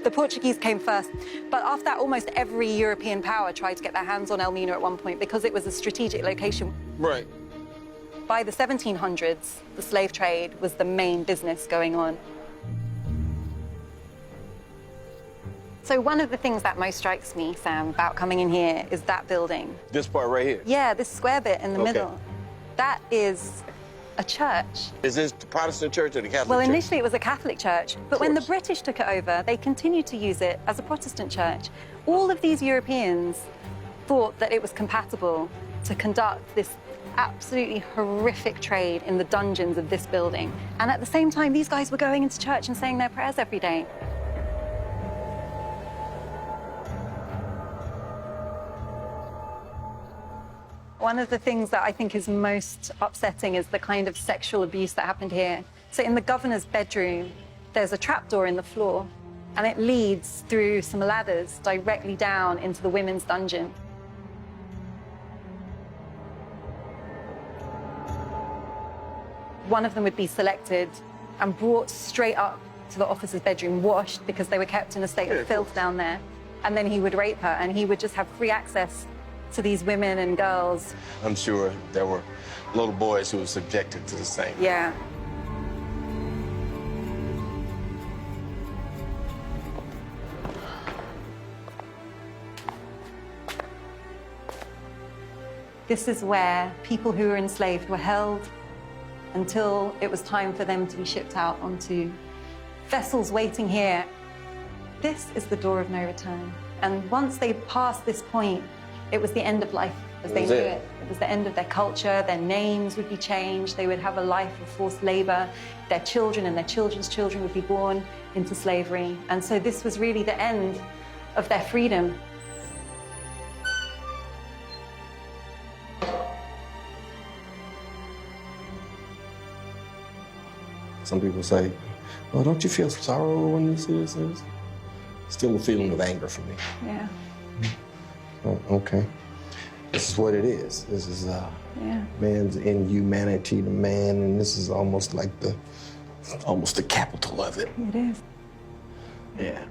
The Portuguese came first, but after that, almost every European power tried to get their hands on Elmina at one point because it was a strategic location. Right. By the 1700s, the slave trade was the main business going on. So one of the things that most strikes me, Sam, about coming in here is that building. This part right here? Yeah, this square bit in the Okay. middle. That is a church. Is this the Protestant church or the Catholic Well, church? initially it was a Catholic church, but when the course. British took it over, they continued to use it as a Protestant church. All of these Europeans thought that it was compatible to conduct this absolutely horrific trade in the dungeons of this building. And at the same time, these guys were going into church and saying their prayers every day. One of the things that I think is most upsetting is the kind of sexual abuse that happened here. So in the governor's bedroom, there's a trapdoor in the floor, and it leads through some ladders directly down into the women's dungeon. One of them would be selected and brought straight up to the officer's bedroom, washed, because they were kept in a state of filth down there. And then he would rape her, and he would just have free access to these women and girls. I'm sure there were little boys who were subjected to the same. Yeah. This is where people who were enslaved were held until it was time for them to be shipped out onto vessels waiting here. This is the door of no return. And once they passed this point, it was the end of life as they knew it. It was the end of their culture. Their names would be changed. They would have a life of forced labor. Their children and their children's children would be born into slavery. And so this was really the end of their freedom. Some people say, well, don't you feel sorrow when you see this? Still a feeling of anger for me. Yeah. Oh, okay. This is what it is. This is Yeah. man's inhumanity to man, and this is almost like the capital of it. It is. Yeah.